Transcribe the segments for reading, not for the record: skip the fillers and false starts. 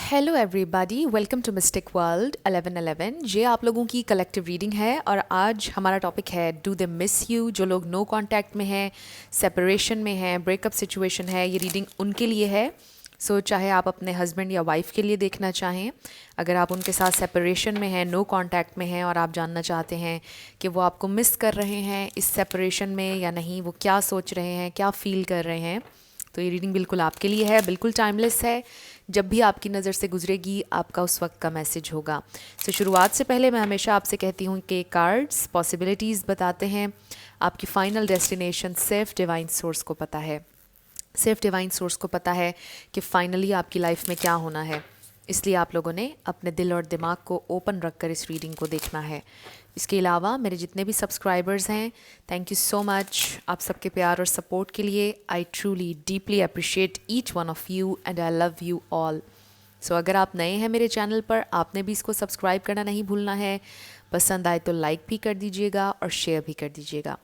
Hello everybody, welcome to mystic world 1111। ये आप लोगों की कलेक्टिव रीडिंग है और आज हमारा टॉपिक है डू दे मिस यू। जो लोग नो कांटेक्ट में हैं, सेपरेशन में हैं, ब्रेकअप सिचुएशन है, ये रीडिंग उनके लिए है। चाहे आप अपने हस्बैंड या वाइफ के लिए देखना चाहें, अगर आप उनके साथ सेपरेशन में हैं, नो कांटेक्ट में हैं और आप जानना चाहते हैं कि वो आपको मिस कर रहे हैं इस सेपरेशन में या नहीं, वो क्या सोच रहे हैं, क्या फील कर रहे हैं, तो ये रीडिंग बिल्कुल आपके लिए है, बिल्कुल टाइमलेस है। जब भी आपकी नज़र से गुजरेगी आपका उस वक्त का मैसेज होगा। शुरुआत से पहले मैं हमेशा आपसे कहती हूँ कि कार्ड्स पॉसिबिलिटीज़ बताते हैं, आपकी फ़ाइनल डेस्टिनेशन सिर्फ डिवाइन सोर्स को पता है। सिर्फ डिवाइन सोर्स को पता है कि फाइनली आपकी लाइफ में क्या होना है। इसलिए आप लोगों ने अपने दिल और दिमाग को ओपन रखकर इस रीडिंग को देखना है। इसके अलावा मेरे जितने भी सब्सक्राइबर्स हैं, थैंक यू सो मच आप सबके प्यार और सपोर्ट के लिए। I truly deeply appreciate each one of you and I love you all. अगर आप नए हैं मेरे चैनल पर, आपने भी इसको सब्सक्राइब करना नहीं भूलना है। पसंद आए तो लाइक भी कर दीजिएगा और शेयर भी कर दीजिएगा।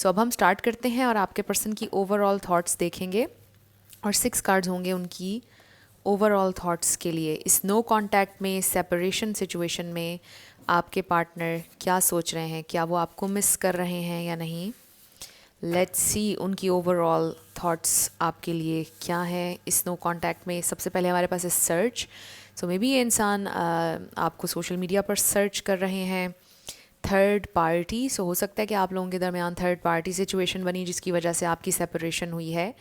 अब हम स्टार्ट करते हैं और आपके पर्सन की ओवरऑल थॉट्स देखेंगे और 6 कार्ड्स होंगे उनकी ओवरऑल थॉट्स के लिए। इस नो कांटेक्ट में, सेपरेशन सिचुएशन में आपके पार्टनर क्या सोच रहे हैं, क्या वो आपको मिस कर रहे हैं या नहीं। लेट्स सी उनकी ओवरऑल थॉट्स आपके लिए क्या है इस नो कांटेक्ट में। सबसे पहले हमारे पास है सर्च। मे बी ये इंसान आपको सोशल मीडिया पर सर्च कर रहे हैं। थर्ड पार्टी, हो सकता है कि आप लोगों के दरमियान थर्ड पार्टी सिचुएशन बनी जिसकी वजह से आपकी सेपरेशन हुई है।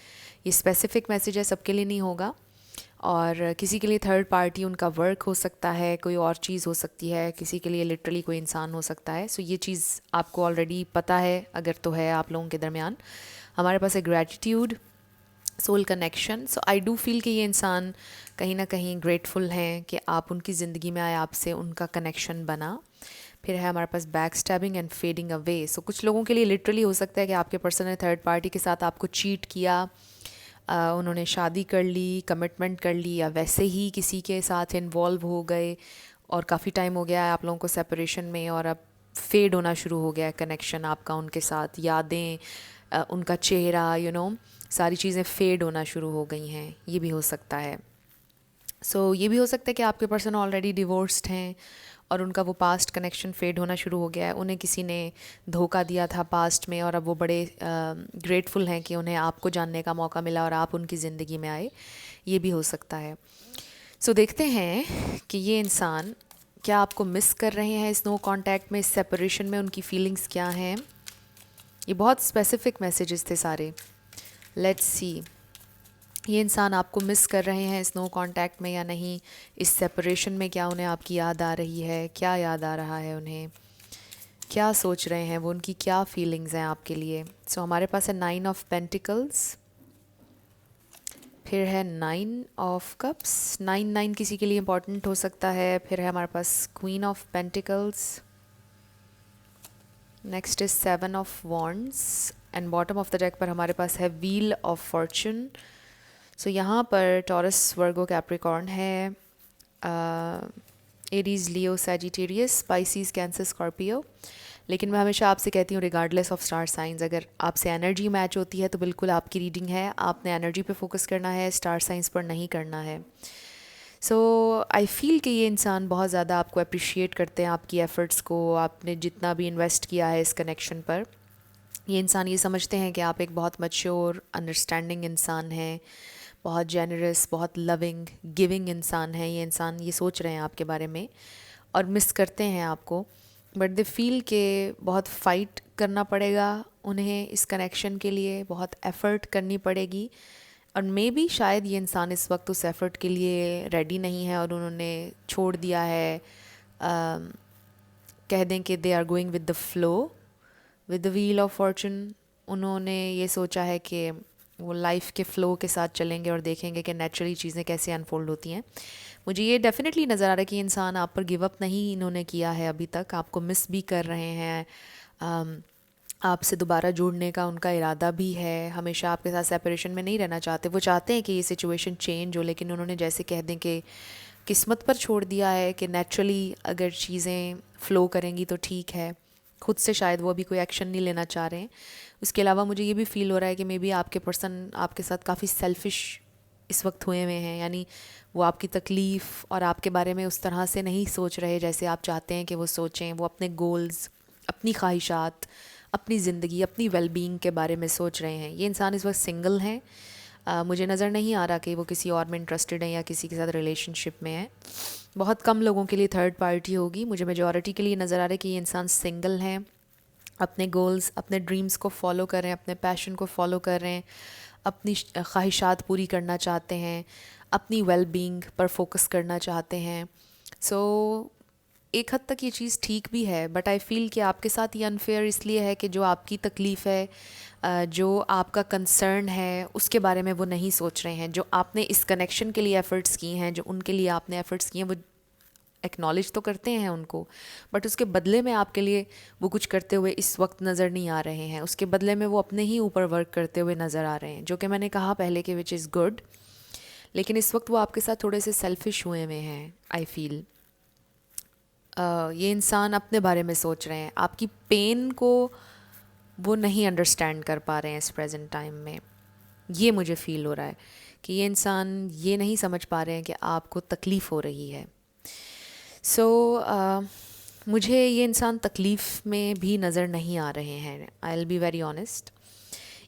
ये स्पेसिफिक मैसेज है, सबके लिए नहीं होगा। और किसी के लिए थर्ड पार्टी उनका वर्क हो सकता है, कोई और चीज़ हो सकती है, किसी के लिए लिटरली कोई इंसान हो सकता है। ये चीज़ आपको ऑलरेडी पता है अगर तो है आप लोगों के दरमियान। हमारे पास है gratitude, soul connection. I do feel कि ये इंसान कहीं ना कहीं ग्रेटफुल हैं कि आप उनकी ज़िंदगी में आए, आपसे उनका कनेक्शन बना। फिर है हमारे पास back stabbing and fading away. कुछ लोगों के लिए लिटरली हो सकता है कि आपके पर्सन ने थर्ड पार्टी के साथ आपको चीट किया, उन्होंने शादी कर ली, कमिटमेंट कर ली, या वैसे ही किसी के साथ इन्वॉल्व हो गए और काफ़ी टाइम हो गया है आप लोगों को सेपरेशन में और अब फेड होना शुरू हो गया है कनेक्शन आपका उनके साथ। यादें, उनका चेहरा, सारी चीज़ें फेड होना शुरू हो गई हैं। ये भी हो सकता है। ये भी हो सकता है कि आपके पर्सन ऑलरेडी डिवोर्स्ड हैं और उनका वो पास्ट कनेक्शन फेड होना शुरू हो गया है। उन्हें किसी ने धोखा दिया था पास्ट में और अब वो बड़े ग्रेटफुल हैं कि उन्हें आपको जानने का मौका मिला और आप उनकी ज़िंदगी में आए। ये भी हो सकता है। देखते हैं कि ये इंसान क्या आपको मिस कर रहे हैं इस नो कांटेक्ट में, इस सेपरेशन में उनकी फीलिंग्स क्या हैं। ये बहुत स्पेसिफिक मैसेजेस थे सारे। लेट्स सी ये इंसान आपको मिस कर रहे हैं इस नो कांटेक्ट में या नहीं। इस सेपरेशन में क्या उन्हें आपकी याद आ रही है, क्या याद आ रहा है उन्हें, क्या सोच रहे हैं वो, उनकी क्या फीलिंग्स हैं आपके लिए। हमारे पास है 9 ऑफ पेंटिकल्स, फिर है 9 ऑफ कप्स। 9 किसी के लिए इंपॉर्टेंट हो सकता है। फिर है हमारे पास queen of pentacles, next is 7 of wands and bottom of the deck पर हमारे पास है व्हील ऑफ फॉर्चून। यहाँ पर टॉरस, वर्गो, कैप्रिकॉर्न है, Aries, Leo, Sagittarius, Pisces, Cancer, Scorpio. लेकिन मैं हमेशा आपसे कहती हूँ रिगार्डलेस ऑफ स्टार साइंस, अगर आपसे एनर्जी मैच होती है तो बिल्कुल आपकी रीडिंग है। आपने एनर्जी पे फोकस करना है, स्टार साइंस पर नहीं करना है। आई फील कि ये इंसान बहुत ज़्यादा आपको अप्रिशिएट करते हैं, आपकी एफ़र्ट्स को, आपने जितना भी इन्वेस्ट किया है इस कनेक्शन पर। ये इंसान ये समझते हैं कि आप एक बहुत मैच्योर, अंडरस्टैंडिंग इंसान हैं, बहुत जेनरस, बहुत लविंग, गिविंग इंसान है। ये इंसान ये सोच रहे हैं आपके बारे में और मिस करते हैं आपको, बट दे फील के बहुत फ़ाइट करना पड़ेगा उन्हें इस कनेक्शन के लिए, बहुत एफ़र्ट करनी पड़ेगी। और मे बी शायद ये इंसान इस वक्त उस एफ़र्ट के लिए रेडी नहीं है और उन्होंने छोड़ दिया है। कह दें कि they are going with the flow, with the wheel of fortune. उन्होंने ये सोचा है कि वो लाइफ के फ़्लो के साथ चलेंगे और देखेंगे कि नेचुरली चीज़ें कैसे अनफोल्ड होती हैं। मुझे ये डेफिनेटली नज़र आ रहा है कि इंसान आप पर गिव अप नहीं इन्होंने किया है अभी तक, आपको मिस भी कर रहे हैं। आपसे दोबारा जुड़ने का उनका इरादा भी है, हमेशा आपके साथ सेपरेशन में नहीं रहना चाहते। वो चाहते हैं कि ये सिचुएशन चेंज हो, लेकिन उन्होंने जैसे कह दें कि किस्मत पर छोड़ दिया है कि नेचुरली अगर चीज़ें फ़्लो करेंगी तो ठीक है। खुद से शायद वो अभी कोई एक्शन नहीं लेना चाह रहे हैं। उसके अलावा मुझे ये भी फ़ील हो रहा है कि मे बी आपके पर्सन आपके साथ काफ़ी सेल्फ़िश इस वक्त हुए हुए हैं, यानी वो आपकी तकलीफ़ और आपके बारे में उस तरह से नहीं सोच रहे जैसे आप चाहते हैं कि वो सोचें। वो अपने गोल्स, अपनी ख्वाहिशात, अपनी ज़िंदगी, अपनी वेलबींग के बारे में सोच रहे हैं। ये इंसान इस वक्त सिंगल हैं। मुझे नज़र नहीं आ रहा कि वो किसी और में इंटरेस्टेड हैं या किसी के साथ रिलेशनशिप में है। बहुत कम लोगों के लिए थर्ड पार्टी होगी। मुझे मेजॉरिटी के लिए नज़र आ रहा है कि ये इंसान सिंगल हैं, अपने गोल्स, अपने ड्रीम्स को फॉलो कर रहे हैं, अपने पैशन को फॉलो कर रहे हैं, अपनी ख्वाहिशात पूरी करना चाहते हैं, अपनी वेलबींग पर फोकस करना चाहते हैं। सो एक हद तक ये चीज़ ठीक भी है, बट आई फ़ील कि आपके साथ ये अनफेयर इसलिए है कि जो आपकी तकलीफ़ है, जो आपका कंसर्न है, उसके बारे में वो नहीं सोच रहे हैं। जो आपने इस कनेक्शन के लिए एफ़र्ट्स किए हैं, जो उनके लिए आपने एफ़र्ट्स किए हैं, वो एक्नॉलेज तो करते हैं उनको, बट उसके बदले में आपके लिए वो कुछ करते हुए इस वक्त नज़र नहीं आ रहे हैं। उसके बदले में वो अपने ही ऊपर वर्क करते हुए नज़र आ रहे हैं, जो कि मैंने कहा पहले कि विच इज़ गुड। लेकिन इस वक्त वो आपके साथ थोड़े से सेल्फिश हुए हुए हैं, आई फील। ये इंसान अपने बारे में सोच रहे हैं, आपकी पेन को वो नहीं अंडरस्टैंड कर पा रहे हैं इस प्रेजेंट टाइम में। ये मुझे फ़ील हो रहा है कि ये इंसान ये नहीं समझ पा रहे हैं कि आपको तकलीफ़ हो रही है। सो मुझे ये इंसान तकलीफ़ में भी नज़र नहीं आ रहे हैं, I will be very honest.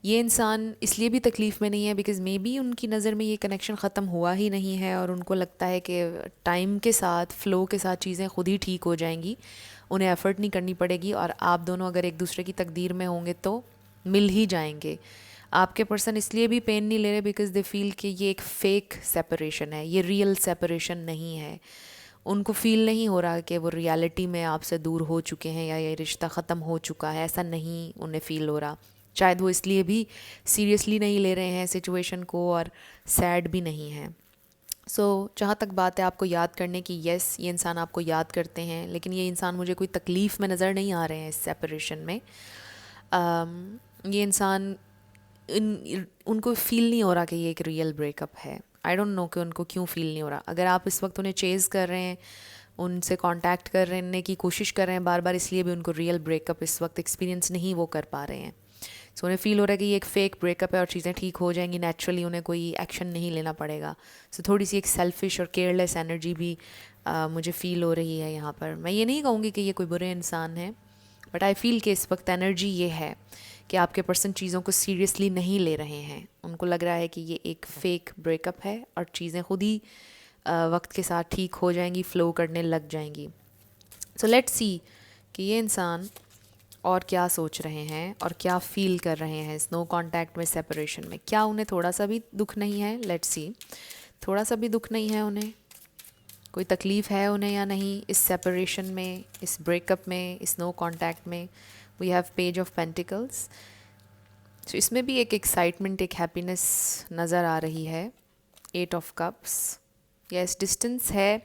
ये इंसान इसलिए भी तकलीफ़ में नहीं है बिकॉज़ मे बी उनकी नज़र में ये कनेक्शन ख़त्म हुआ ही नहीं है और उनको लगता है कि टाइम के साथ, फ़्लो के साथ चीज़ें खुद ही ठीक हो जाएंगी, उन्हें एफ़र्ट नहीं करनी पड़ेगी और आप दोनों अगर एक दूसरे की तकदीर में होंगे तो मिल ही जाएंगे। आपके पर्सन इसलिए भी पेन नहीं ले रहे बिकॉज़ दे फील कि ये एक फ़ेक सेपरेशन है, ये रियल सेपरेशन नहीं है। उनको फ़ील नहीं हो रहा कि वो रियलिटी में आपसे दूर हो चुके हैं या ये रिश्ता ख़त्म हो चुका है, ऐसा नहीं उन्हें फ़ील हो रहा। शायद वो इसलिए भी सीरियसली नहीं ले रहे हैं सिचुएशन को और सैड भी नहीं हैं। सो जहाँ तक बात है आपको याद करने की, यस ये इंसान आपको याद करते हैं, लेकिन ये इंसान मुझे कोई तकलीफ़ में नज़र नहीं आ रहे हैं इस सेपरेशन में। ये इंसान उनको फ़ील नहीं हो रहा कि ये एक रियल ब्रेकअप है। आई डोंट नो कि उनको क्यों फ़ील नहीं हो रहा। अगर आप इस वक्त उन्हें चेज़ कर रहे हैं, उनसे कांटेक्ट करने की कोशिश कर रहे हैं बार बार, इसलिए भी उनको रियल ब्रेकअप इस वक्त एक्सपीरियंस नहीं वो कर पा रहे हैं। सो उन्हें फ़ील हो रहा है कि ये एक फ़ेक ब्रेकअप है और चीज़ें ठीक हो जाएंगी नेचुरली, उन्हें कोई एक्शन नहीं लेना पड़ेगा। सो थोड़ी सी एक सेल्फिश और केयरलेस एनर्जी भी मुझे फ़ील हो रही है यहाँ पर। मैं ये नहीं कहूँगी कि ये कोई बुरे इंसान है, बट आई फील कि इस वक्त एनर्जी ये है कि आपके पर्सन चीज़ों को सीरियसली नहीं ले रहे हैं। उनको लग रहा है कि ये एक फ़ेक ब्रेकअप है और चीज़ें खुद ही वक्त के साथ ठीक हो जाएंगी, फ़्लो करने लग जाएंगी। सो लेट्स सी कि ये इंसान और क्या सोच रहे हैं और क्या फ़ील कर रहे हैं इस नो कांटेक्ट में, सेपरेशन में। क्या उन्हें थोड़ा सा भी दुख नहीं है? लेट्स सी, थोड़ा सा भी दुख नहीं है उन्हें? कोई तकलीफ़ है उन्हें या नहीं इस सेपरेशन में, इस ब्रेकअप में, इस नो कांटेक्ट में? We have page of pentacles. तो इसमें भी एक एक्साइटमेंट, एक हैप्पीनेस नज़र आ रही है। Eight of cups, yes distance है।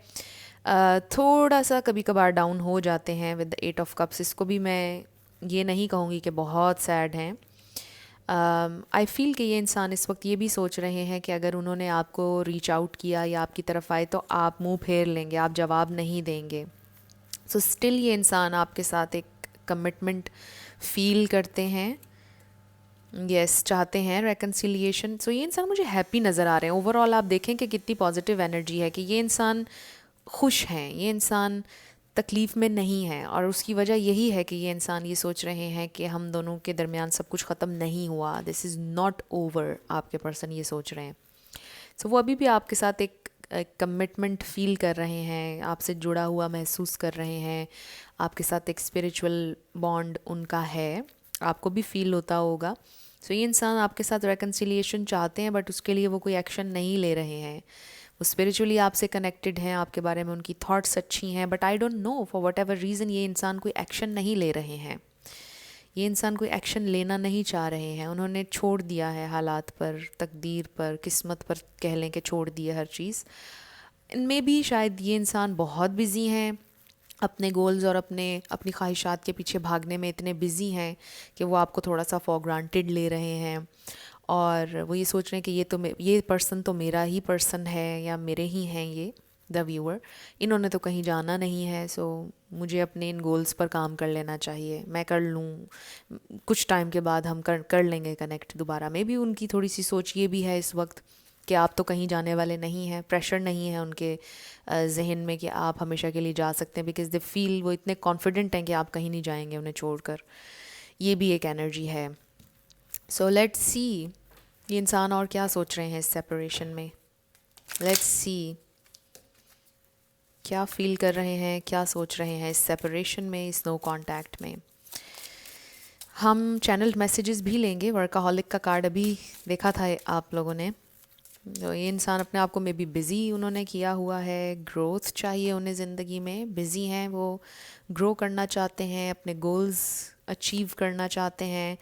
थोड़ा सा कभी कभार डाउन हो जाते हैं with the eight of cups. इसको भी मैं ये नहीं कहूँगी कि बहुत सैड हैं। आई फील कि ये इंसान इस वक्त ये भी सोच रहे हैं कि अगर उन्होंने आपको रीच आउट किया या आपकी तरफ आए तो आप मुंह फेर लेंगे, आप जवाब नहीं देंगे। सो स्टिल ये इंसान आपके साथ एक कमिटमेंट फील करते हैं, यस चाहते हैं रेकन्सिलिएशन। सो ये इंसान मुझे हैप्पी नज़र आ रहे हैं। ओवरऑल आप देखें कि कितनी पॉजिटिव एनर्जी है कि ये इंसान खुश हैं, ये इंसान तकलीफ़ में नहीं है और उसकी वजह यही है कि ये इंसान ये सोच रहे हैं कि हम दोनों के दरमियान सब कुछ ख़त्म नहीं हुआ, दिस इज़ नॉट ओवर। आपके पर्सन ये सोच रहे हैं। सो वो अभी भी आपके साथ एक कमिटमेंट फील कर रहे हैं, आपसे जुड़ा हुआ महसूस कर रहे हैं, आपके साथ एक स्पिरिचुअल बॉन्ड उनका है, आपको भी फील होता होगा। सो ये इंसान आपके साथ रेकन्सिलिएशन चाहते हैं, बट उसके लिए वो कोई एक्शन नहीं ले रहे हैं। वो स्पिरिचुअली आपसे कनेक्टेड हैं, आपके बारे में उनकी थॉट्स अच्छी हैं, but I don't know for what ever reason ये इंसान कोई एक्शन नहीं ले रहे हैं। ये इंसान कोई एक्शन लेना नहीं चाह रहे हैं। उन्होंने छोड़ दिया है हालात पर, तकदीर पर, किस्मत पर कह लें कि छोड़ दिया हर चीज़। इनमें भी शायद ये इंसान बहुत बिज़ी हैं, अपने गोल्स और अपनी ख्वाहिशात के पीछे भागने में इतने बिज़ी हैं कि वो आपको थोड़ा सा फॉर ग्रांटेड ले रहे हैं और वो ये सोच रहे हैं कि ये पर्सन तो मेरा ही पर्सन है या मेरे ही हैं ये द व्यूअर, इन्होंने तो कहीं जाना नहीं है। सो मुझे अपने इन गोल्स पर काम कर लेना चाहिए, मैं कर लूँ, कुछ टाइम के बाद हम कर लेंगे कनेक्ट दोबारा। मे भी उनकी थोड़ी सी सोच ये भी है इस वक्त कि आप तो कहीं जाने वाले नहीं हैं, प्रेशर नहीं है उनके जहन में कि आप हमेशा के लिए जा सकते हैं, बिकॉज दे फील, वो इतने कॉन्फिडेंट हैं कि आप कहीं नहीं जाएंगे उन्हें छोड़कर। ये भी एक एनर्जी है। सो लेट्स सी ये इंसान और क्या सोच रहे हैं इस सेपरेशन में। लेट्स सी क्या फील कर रहे हैं, क्या सोच रहे हैं इस सेपरेशन में, इस नो कांटेक्ट में। हम चैनल मैसेजेस भी लेंगे। वर्काहॉलिक का कार्ड अभी देखा था आप लोगों ने। तो ये इंसान अपने आप को मे बी बिज़ी उन्होंने किया हुआ है, ग्रोथ चाहिए उन्हें ज़िंदगी में, बिज़ी हैं वो, ग्रो करना चाहते हैं, अपने गोल्स अचीव करना चाहते हैं,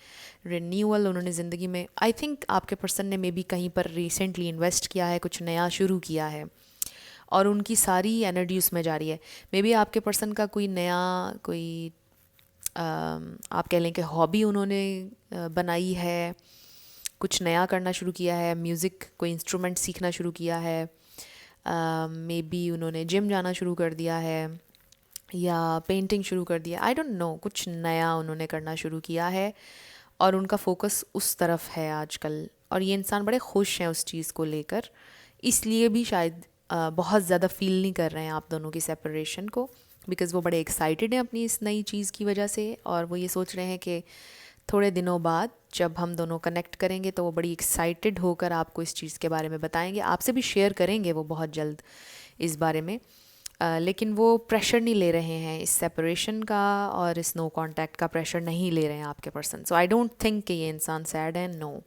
रिन्यूअल उन्होंने ज़िंदगी में, आई थिंक आपके पर्सन ने मे बी कहीं पर रिसेंटली इन्वेस्ट किया है, कुछ नया शुरू किया है और उनकी सारी एनर्जी उसमें जा रही है। मे बी आपके पर्सन का कोई नया कोई आप कह लें कि हॉबी उन्होंने बनाई है, कुछ नया करना शुरू किया है, म्यूज़िक कोई इंस्ट्रूमेंट सीखना शुरू किया है, मे बी उन्होंने जिम जाना शुरू कर दिया है या पेंटिंग शुरू कर दिया, आई डोंट नो, कुछ नया उन्होंने करना शुरू किया है और उनका फोकस उस तरफ है आजकल। और ये इंसान बड़े खुश हैं उस चीज़ को लेकर, इसलिए भी शायद बहुत ज़्यादा फील नहीं कर रहे हैं आप दोनों की सेपरेशन को, बिकॉज़ वो बड़े एक्साइटेड हैं अपनी इस नई चीज़ की वजह से। और वो ये सोच रहे हैं कि थोड़े दिनों बाद जब हम दोनों कनेक्ट करेंगे तो वो बड़ी एक्साइटेड होकर आपको इस चीज़ के बारे में बताएंगे, आपसे भी शेयर करेंगे वो बहुत जल्द इस बारे में। लेकिन वो प्रेशर नहीं ले रहे हैं इस सेपरेशन का और इस नो कांटेक्ट का प्रेशर नहीं ले रहे हैं आपके person. So I don't think कि ये इंसान सैड है, नो।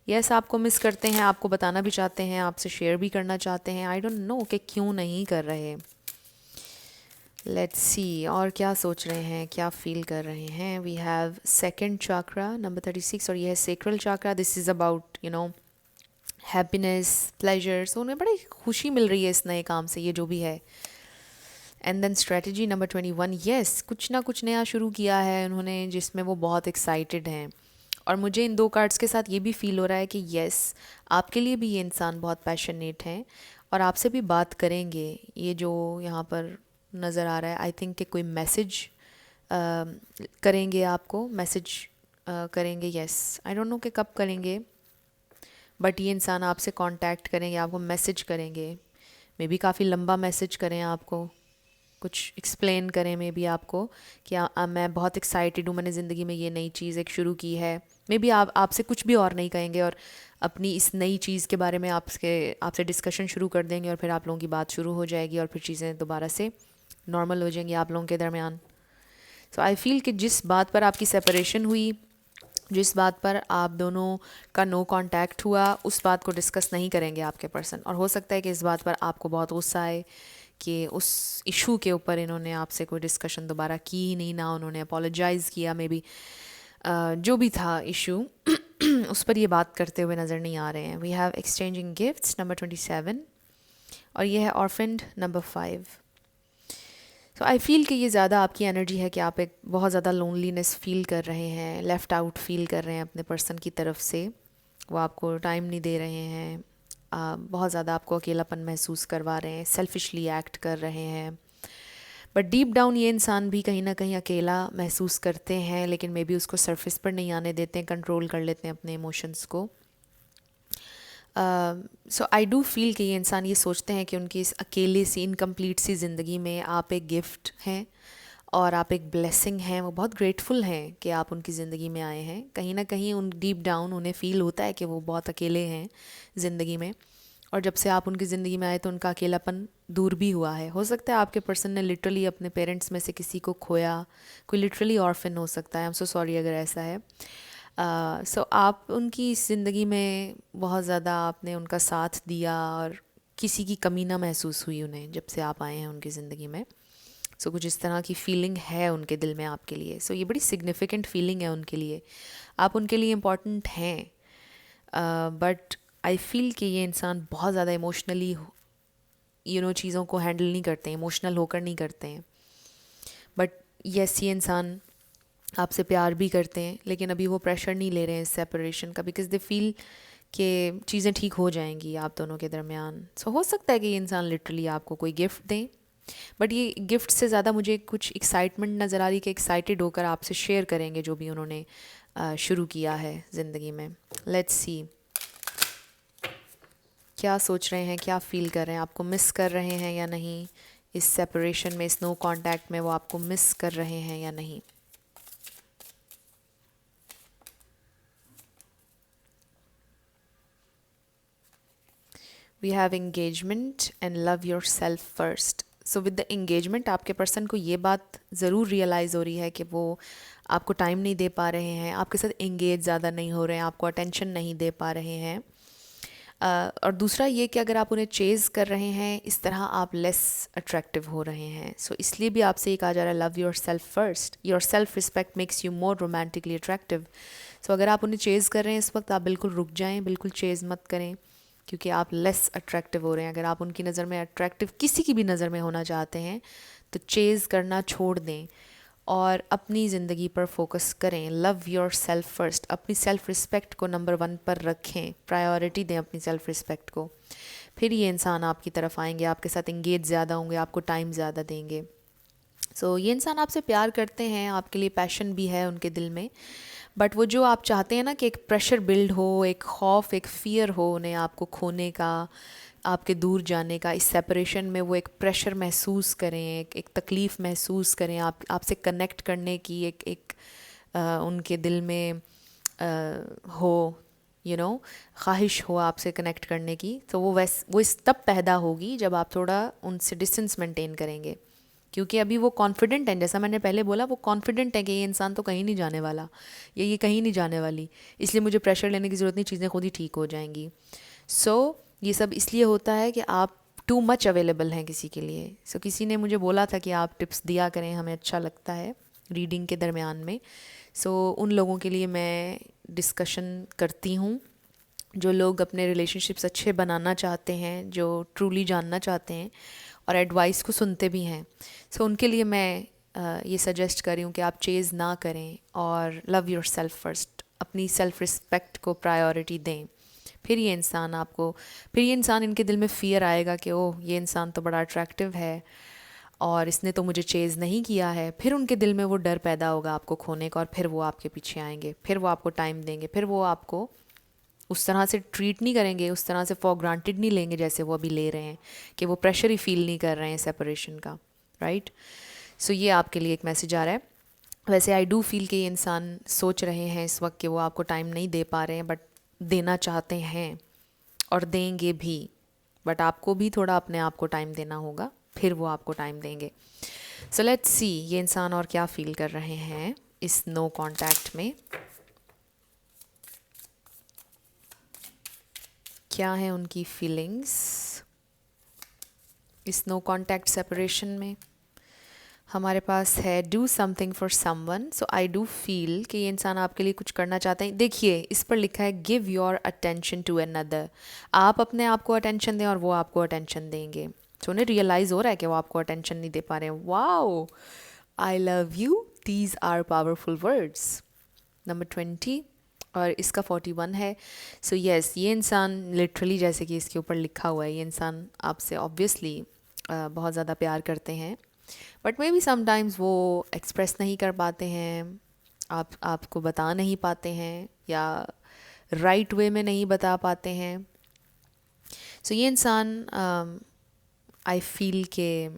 यस, आपको मिस करते हैं, आपको बताना भी चाहते हैं, आपसे शेयर भी करना चाहते हैं, आई डोंट नो कि क्यों नहीं कर रहे। लेट्स सी और क्या सोच रहे हैं, क्या फील कर रहे हैं। We have second chakra number 36 और ये है sacral chakra. This is about happiness, pleasure. So उन्हें बड़ी खुशी मिल रही है इस नए काम से, ये जो भी है। And then strategy number 21, yes, कुछ ना कुछ नया शुरू किया है उन्होंने जिसमें वो बहुत एक्साइटेड हैं। और मुझे इन दो कार्ड्स के साथ ये भी फील हो रहा है कि यस, आपके लिए भी ये इंसान बहुत पैशनेट हैं और आपसे भी बात करेंगे। ये जो यहाँ पर नज़र आ रहा है, आई थिंक कि कोई मैसेज करेंगे आपको, मैसेज करेंगे। यस, आई डोंट नो कि कब करेंगे, बट ये इंसान आपसे कांटेक्ट करेंगे, आपको मैसेज करेंगे। मे बी काफ़ी लंबा मैसेज करें आपको, कुछ एक्सप्लेन करें मे बी आपको कि मैं बहुत एक्साइटेड हूँ, मैंने ज़िंदगी में ये नई चीज़ एक शुरू की है। मे बी आपसे कुछ भी और नहीं कहेंगे और अपनी इस नई चीज़ के बारे में आपसे डिस्कशन शुरू कर देंगे और फिर आप लोगों की बात शुरू हो जाएगी और फिर चीज़ें दोबारा से नॉर्मल हो जाएंगी आप लोगों के दरमियान। सो आई फील कि जिस बात पर आपकी सेपरेशन हुई, जिस बात पर आप दोनों का नो कांटेक्ट हुआ, उस बात को डिस्कस नहीं करेंगे आपके पर्सन। और हो सकता है कि इस बात पर आपको बहुत गुस्सा आए कि उस इशू के ऊपर इन्होंने आपसे कोई डिस्कशन दोबारा की ही नहीं, ना उन्होंने अपोलोजाइज़ किया, मे बी जो भी था इशू उस पर ये बात करते हुए नज़र नहीं आ रहे हैं। We have exchanging gifts number 27 और ये है orphaned number 5। So I feel कि ये ज़्यादा आपकी एनर्जी है कि आप एक बहुत ज़्यादा लोनलीनेस फील कर रहे हैं, लेफ़्ट आउट फील कर रहे हैं अपने पर्सन की तरफ से। वो आपको टाइम नहीं दे रहे हैं, बहुत ज़्यादा आपको अकेलापन महसूस करवा रहे हैं, सेल्फिशली एक्ट कर रहे हैं। बट डीप डाउन ये इंसान भी कहीं ना कहीं अकेला महसूस करते हैं, लेकिन मे बी उसको सरफेस पर नहीं आने देते हैं, कंट्रोल कर लेते हैं अपने इमोशंस को। सो आई डू फील कि ये इंसान ये सोचते हैं कि उनकी इस अकेले सी इनकम्प्लीट सी ज़िंदगी में आप एक गिफ्ट हैं और आप एक ब्लेसिंग हैं। वो बहुत ग्रेटफुल हैं कि आप उनकी ज़िंदगी में आए हैं। कहीं ना कहीं उन डीप डाउन उन्हें फ़ील होता है कि वो बहुत अकेले हैं ज़िंदगी में, और जब से आप उनकी ज़िंदगी में आए तो उनका अकेलापन दूर भी हुआ है। हो सकता है आपके पर्सन ने लिटरली अपने पेरेंट्स में से किसी को खोया, कोई लिटरली ऑर्फन हो सकता है। आई एम सो सॉरी अगर ऐसा है। सो आप उनकी इस ज़िंदगी में बहुत ज़्यादा आपने उनका साथ दिया और किसी की कमी ना महसूस हुई उन्हें जब से आप आए हैं उनकी ज़िंदगी में। सो कुछ इस तरह की फ़ीलिंग है उनके दिल में आपके लिए। सो ये बड़ी सिग्निफिकेंट फीलिंग है उनके लिए, आप उनके लिए इम्पॉर्टेंट हैं। बट आई फील कि ये इंसान बहुत ज़्यादा इमोशनली चीज़ों को हैंडल नहीं करते हैं, इमोशनल होकर नहीं करते हैं। बट यस, ये इंसान आपसे प्यार भी करते हैं, लेकिन अभी वो प्रेशर नहीं ले रहे हैं इस सेपरेशन का, बिकॉज दे फील कि चीज़ें ठीक हो जाएंगी आप दोनों के दरमियान। सो हो सकता है कि ये इंसान लिटरली आपको कोई गिफ्ट दें, बट ये गिफ्ट से ज़्यादा मुझे कुछ एक्साइटमेंट नज़र आ रही कि एक्साइटेड होकर आपसे शेयर करेंगे जो भी उन्होंने शुरू किया है ज़िंदगी में। लेट्स सी क्या सोच रहे हैं, क्या फील कर रहे हैं, आपको मिस कर रहे हैं या नहीं, इस सेपरेशन में, इस नो कांटेक्ट में वो आपको मिस कर रहे हैं या नहीं. We have engagement and love yourself first. So with the engagement आपके पर्सन को ये बात ज़रूर रियलाइज़ हो रही है कि वो आपको टाइम नहीं दे पा रहे हैं, आपके साथ एंगेज ज़्यादा नहीं हो रहे हैं, आपको अटेंशन नहीं दे पा रहे हैं. और दूसरा ये कि अगर आप उन्हें चेज़ कर रहे हैं, इस तरह आप लेस अट्रैक्टिव हो रहे हैं. सो इसलिए भी आपसे ये कहा जा रहा है, love yourself first. Your self respect makes you more romantically attractive. So अगर आप उन्हें चेज़ कर रहे हैं इस वक्त, आप बिल्कुल रुक जाएं, बिल्कुल चेज़ मत करें, क्योंकि आप लेस अट्रैक्टिव हो रहे हैं. अगर आप उनकी नज़र में अट्रैक्टिव, किसी की भी नज़र में होना चाहते हैं, तो चेज़ करना छोड़ दें और अपनी ज़िंदगी पर फोकस करें. Love yourself first. अपनी सेल्फ रिस्पेक्ट को नंबर 1 पर रखें, प्रायोरिटी दें अपनी सेल्फ रिस्पेक्ट को. फिर ये इंसान आपकी तरफ आएंगे, आपके साथ इंगेज ज़्यादा होंगे, आपको टाइम ज़्यादा देंगे. सो ये इंसान आपसे प्यार करते हैं, आपके लिए पैशन भी है उनके दिल में, बट वो जो आप चाहते हैं ना कि एक प्रेशर बिल्ड हो, एक खौफ, एक फ़ियर हो उन्हें आपको खोने का, आपके दूर जाने का, इस सेपरेशन में वो एक प्रेशर महसूस करें, एक तकलीफ़ महसूस करें, आपसे कनेक्ट करने की एक उनके दिल में हो, ख्वाहिश हो आपसे कनेक्ट करने की. तो वो इस तब पैदा होगी जब आप थोड़ा उनसे डिस्टेंस मेंटेन करेंगे, क्योंकि अभी वो कॉन्फिडेंट हैं. जैसा मैंने पहले बोला, वो कॉन्फिडेंट है कि ये इंसान तो कहीं नहीं जाने वाला, ये कहीं नहीं जाने वाली, इसलिए मुझे प्रेशर लेने की ज़रूरत नहीं, चीज़ें खुद ही ठीक हो जाएंगी. ये सब इसलिए होता है कि आप टू मच अवेलेबल हैं किसी के लिए. किसी ने मुझे बोला था कि आप टिप्स दिया करें, हमें अच्छा लगता है रीडिंग के दरमियान में. उन लोगों के लिए मैं डिस्कशन करती हूँ, जो लोग अपने रिलेशनशिप्स अच्छे बनाना चाहते हैं, जो ट्रूली जानना चाहते हैं और एडवाइस को सुनते भी हैं. उनके लिए मैं ये सजेस्ट कर रही हूँ कि आप चेज़ ना करें और लव योर सेल्फ फर्स्ट, अपनी सेल्फ रिस्पेक्ट को प्रायोरिटी दें. फिर ये इंसान इनके दिल में फ़ियर आएगा कि ओह, ये इंसान तो बड़ा अट्रैक्टिव है और इसने तो मुझे चेज़ नहीं किया है. फिर उनके दिल में वो डर पैदा होगा आपको खोने का, और फिर वो आपके पीछे आएंगे, फिर वो आपको टाइम देंगे, फिर वो आपको उस तरह से ट्रीट नहीं करेंगे, उस तरह से फॉर ग्रांटेड नहीं लेंगे जैसे वो अभी ले रहे हैं, कि वो प्रेशर ही फील नहीं कर रहे हैं सेपरेशन का. राइट. ये आपके लिए एक मैसेज आ रहा है. वैसे आई डू फील कि ये इंसान सोच रहे हैं इस वक्त कि वो आपको टाइम नहीं दे पा रहे हैं, बट देना चाहते हैं और देंगे भी. बट आपको भी थोड़ा अपने आप को टाइम देना होगा, फिर वो आपको टाइम देंगे. लेट्स सी ये इंसान और क्या फील कर रहे हैं इस नो कांटेक्ट में. क्या है उनकी फीलिंग्स इस नो कांटेक्ट सेपरेशन में. हमारे पास है do something for someone. I do feel कि ये इंसान आपके लिए कुछ करना चाहते हैं. देखिए, इस पर लिखा है give your attention to another. आप अपने आप को अटेंशन दें और वो आपको अटेंशन देंगे. उन्हें रियलाइज़ हो रहा है कि वो आपको अटेंशन नहीं दे पा रहे हैं. Wow, I love you, these are powerful words. Number 20 और इसका 41 है. येस, ये इंसान लिटरली, जैसे कि इसके ऊपर लिखा हुआ है, ये इंसान आपसे ऑब्वियसली बहुत ज़्यादा प्यार करते हैं, बट मे बी समटाइम्स वो एक्सप्रेस नहीं कर पाते हैं, आपको बता नहीं पाते हैं, या राइट वे में नहीं बता पाते हैं. ये इंसान आई फील के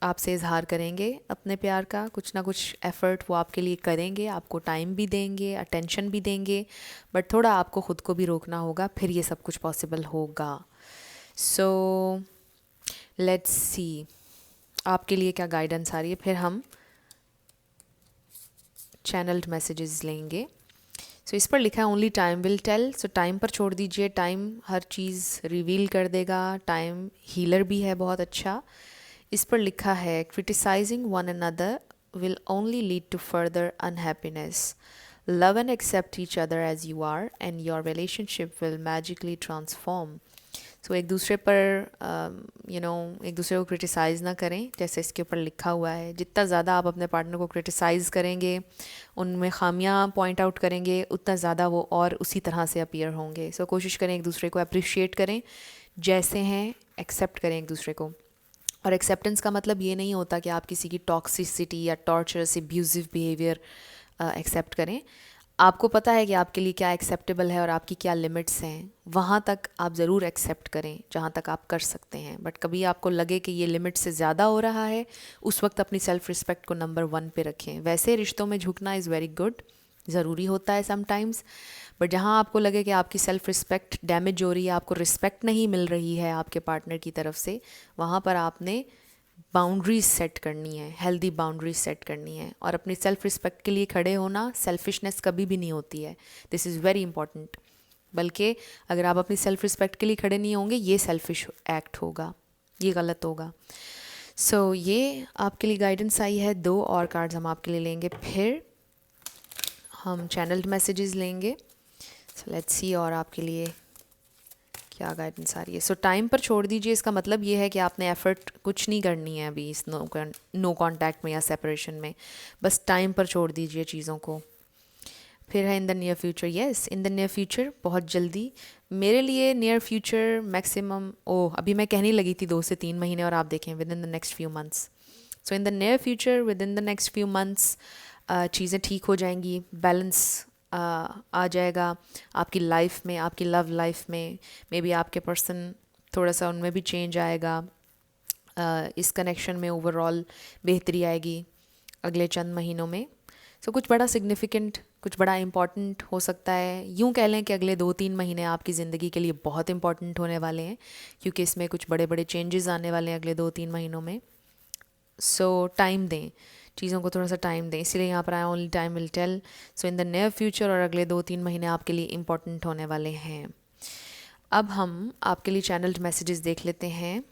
आपसे इजहार करेंगे अपने प्यार का. कुछ ना कुछ एफ़र्ट वो आपके लिए करेंगे, आपको टाइम भी देंगे, अटेंशन भी देंगे, बट थोड़ा आपको ख़ुद को भी रोकना होगा, फिर ये सब कुछ पॉसिबल होगा. लेट्स सी आपके लिए क्या गाइडेंस आ रही है. फिर हम चैनल्ड मैसेजेस लेंगे. इस पर लिखा है only time will tell. Time पर छोड़ दीजिए, टाइम हर चीज़ रिवील कर देगा. टाइम हीलर भी है बहुत अच्छा. इस पर लिखा है criticising one another will only lead to further unhappiness. Love and accept each other as you are and your relationship will magically transform. एक दूसरे पर एक दूसरे को क्रिटिसाइज़ ना करें, जैसे इसके ऊपर लिखा हुआ है. जितना ज़्यादा आप अपने पार्टनर को क्रिटिसाइज़ करेंगे, उनमें खामियां पॉइंट आउट करेंगे, उतना ज़्यादा वो और उसी तरह से अपीयर होंगे. कोशिश करें एक दूसरे को अप्रिशिएट करें जैसे हैं, एक्सेप्ट करें एक दूसरे को. और एक्सेप्टेंस का मतलब ये नहीं होता कि आप किसी की टॉक्सिसिटी या टॉर्चरस, एब्यूजिव बिहेवियर एक्सेप्ट करें. आपको पता है कि आपके लिए क्या एक्सेप्टेबल है और आपकी क्या लिमिट्स हैं, वहाँ तक आप ज़रूर एक्सेप्ट करें जहाँ तक आप कर सकते हैं। बट कभी आपको लगे कि ये लिमिट से ज़्यादा हो रहा है, उस वक्त अपनी सेल्फ़ रिस्पेक्ट को नंबर 1 पे रखें। वैसे रिश्तों में झुकना इज़ वेरी गुड, ज़रूरी होता है समटाइम्स, बट जहाँ आपको लगे कि आपकी सेल्फ़ रिस्पेक्ट डैमेज हो रही है, आपको रिस्पेक्ट नहीं मिल रही है आपके पार्टनर की तरफ से, वहाँ पर आपने बाउंड्रीज सेट करनी है, हेल्दी बाउंड्रीज सेट करनी है। और अपनी सेल्फ रिस्पेक्ट के लिए खड़े होना, सेल्फिशनेस कभी भी नहीं होती है। This is very important. बल्कि अगर आप अपनी सेल्फ रिस्पेक्ट के लिए खड़े नहीं होंगे, ये सेल्फिश एक्ट होगा, ये गलत होगा। सो ये आपके लिए गाइडेंस आई है। 2 और कार्ड्स हम आपके लिए लेंगे, फिर हम चैनल्ड मैसेजेस लेंगे। सो लेट्स सी और आपके लिए क्या गाइडेंस आ रही है। सो टाइम पर छोड़ दीजिए, इसका मतलब ये है कि आपने एफ़र्ट कुछ नहीं करनी है अभी इस नो कॉन्टैक्ट में या सेपरेशन में, बस टाइम पर छोड़ दीजिए चीज़ों को। फिर है इन the near future, yes in the near future, बहुत जल्दी। मेरे लिए नियर फ्यूचर मैक्सिमम, अभी मैं कहने लगी थी 2 से 3 महीने, और आप देखें with in the next few months. So in the near future, with in the next few months चीज़ें ठीक हो जाएंगी, बैलेंस आ जाएगा आपकी लाइफ में, आपकी लव लाइफ में। मे बी आपके पर्सन, थोड़ा सा उनमें भी चेंज आएगा, इस कनेक्शन में ओवरऑल बेहतरी आएगी अगले चंद महीनों में। सो कुछ बड़ा सिग्निफिकेंट, कुछ बड़ा इम्पॉर्टेंट हो सकता है। यूँ कह लें कि अगले 2-3 महीने आपकी ज़िंदगी के लिए बहुत इंपॉर्टेंट होने वाले हैं, क्योंकि इसमें कुछ बड़े बड़े चेंजेस आने वाले हैं अगले 2-3 महीनों में। सो टाइम दें, चीज़ों को थोड़ा सा टाइम दें, इसीलिए यहाँ पर आया only time will tell. So in the near future, और अगले 2-3 महीने आपके लिए इम्पॉर्टेंट होने वाले हैं। अब हम आपके लिए चैनल्ड मैसेजेस देख लेते हैं,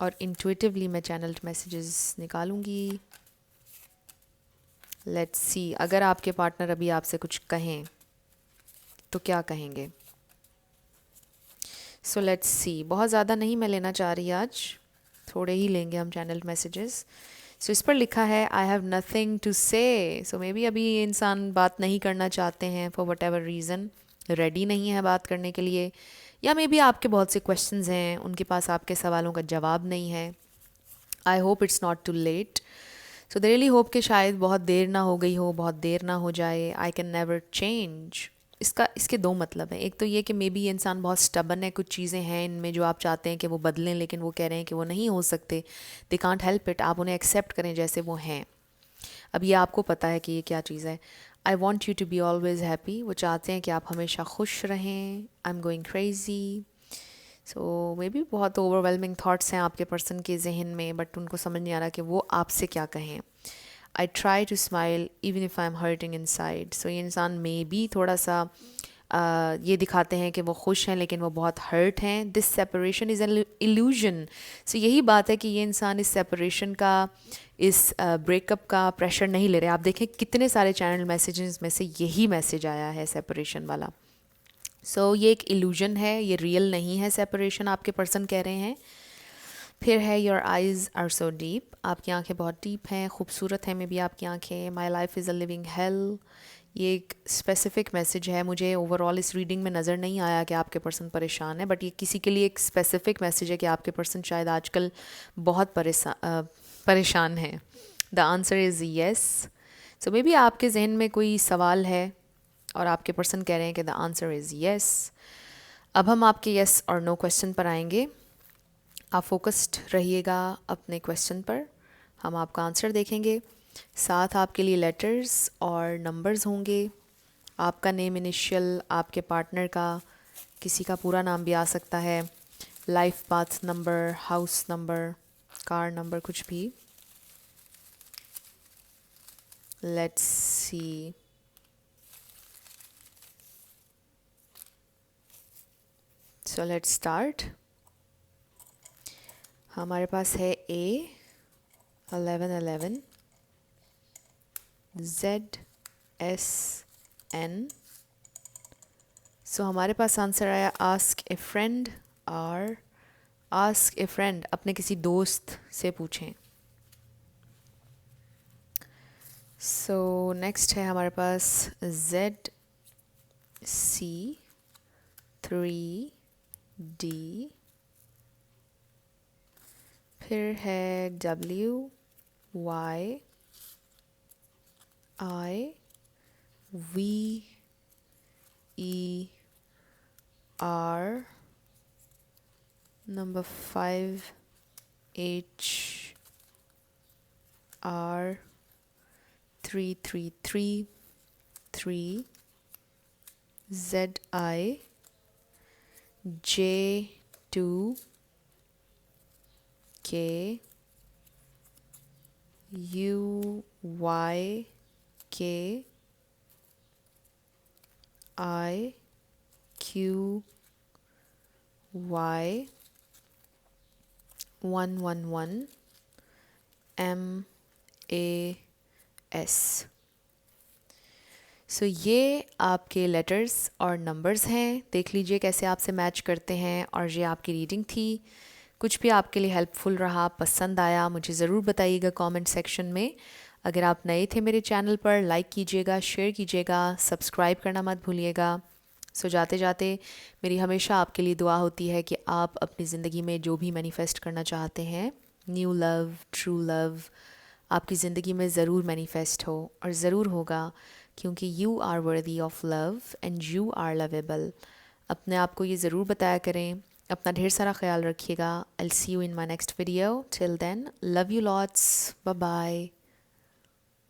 और इंट्यूटिवली मैं चैनल्ड मैसेजेस निकालूंगी। लेट्स सी, अगर आपके पार्टनर अभी आपसे कुछ कहें तो क्या कहेंगे। सो लेट्स सी, बहुत ज़्यादा नहीं मैं लेना चाह रही आज, थोड़े ही लेंगे हम चैनल्ड मैसेजेस। सो इस पर लिखा है आई हैव नथिंग टू से। सो मे बी अभी ये इंसान बात नहीं करना चाहते हैं for what ever reason, ready नहीं है बात करने के लिए, या मे बी आपके बहुत से क्वेश्चंस हैं, उनके पास आपके सवालों का जवाब नहीं है। I hope it's not too late. So they really hope कि शायद बहुत देर ना हो गई हो, बहुत देर ना हो जाए। आई कैन नेवर चेंज, इसके 2 मतलब हैं। एक तो ये कि मे बी ये इंसान बहुत स्टबन है, कुछ चीज़ें हैं इनमें जो आप चाहते हैं कि वो बदलें, लेकिन वो कह रहे हैं कि वो नहीं हो सकते, दे कांट हेल्प इट। आप उन्हें एक्सेप्ट करें जैसे वो हैं। अब ये आपको पता है कि ये क्या चीज़ है। I want you to be always happy, वो चाहते हैं कि आप हमेशा खुश रहें। I am going crazy. So maybe बहुत ओवरवेलमिंग थाट्स हैं आपके पर्सन के जहन में, बट उनको समझ नहीं आ रहा कि वो आपसे क्या कहें। I try to smile even if I am hurting inside. So ये इंसान मे बी थोड़ा सा ये दिखाते हैं कि वो खुश हैं, लेकिन वो बहुत हर्ट हैं। This separation is an illusion. So यही बात है कि ये इंसान इस सेपरेशन का, इस ब्रेकअप का प्रेशर नहीं ले रहे। आप देखें कितने सारे चैनल मैसेजेस में से यही मैसेज आया है, सेपरेशन वाला। सो ये एक इल्यूजन है, ये रियल नहीं है सेपरेशन, आपके पर्सन कह रहे हैं। फिर है your eyes are so deep, आपकी आंखें बहुत डीप हैं, खूबसूरत हैं मे बी आपकी आंखें। My life is a living hello, ये एक स्पेसिफिक मैसेज है। मुझे ओवरऑल इस रीडिंग में नज़र नहीं आया कि आपके पर्सन परेशान है, बट ये किसी के लिए एक स्पेसिफिक मैसेज है कि आपके पर्सन शायद आजकल बहुत परेशान हैं। The answer is yes. So may be आपके जहन में कोई सवाल है और आपके पर्सन कह रहे हैं कि द आंसर इज़ येस। अब हम आपके येस और नो क्वेश्चन पर आएंगे। आप फोकस्ड रहिएगा अपने क्वेश्चन पर, हम आपका आंसर देखेंगे। साथ आपके लिए लेटर्स और नंबर्स होंगे, आपका नेम इनिशियल, आपके पार्टनर का किसी का पूरा नाम भी आ सकता है, life path number, house number, car number, कुछ भी। Let's see, so let's start. हमारे पास है A1111, ZSN। सो हमारे पास आंसर आया आस्क ए फ्रेंड, और आस्क ए फ्रेंड, अपने किसी दोस्त से पूछें। सो नेक्स्ट है हमारे पास ZC3D, फिर है WYIV E R. Number 5 H R 333 3 Z I J 2 K U Y K I Q Y 111 M A S। सो ये आपके लेटर्स और नंबर्स हैं, देख लीजिए कैसे आपसे मैच करते हैं। और ये आपकी रीडिंग थी। कुछ भी आपके लिए हेल्पफुल रहा, पसंद आया, मुझे ज़रूर बताइएगा कमेंट सेक्शन में। अगर आप नए थे मेरे चैनल पर, लाइक कीजिएगा, शेयर कीजिएगा, सब्सक्राइब करना मत भूलिएगा। सो जाते जाते मेरी हमेशा आपके लिए दुआ होती है कि आप अपनी ज़िंदगी में जो भी मैनिफेस्ट करना चाहते हैं, न्यू लव, ट्रू लव, आपकी ज़िंदगी में ज़रूर मैनिफेस्ट हो, और ज़रूर होगा, क्योंकि you are worthy of love and you are lovable. अपने आप को ये ज़रूर बताया करें। अपना ढेर सारा ख्याल रखिएगा। I will see you in my next video. Till then, love you lots, bye bye.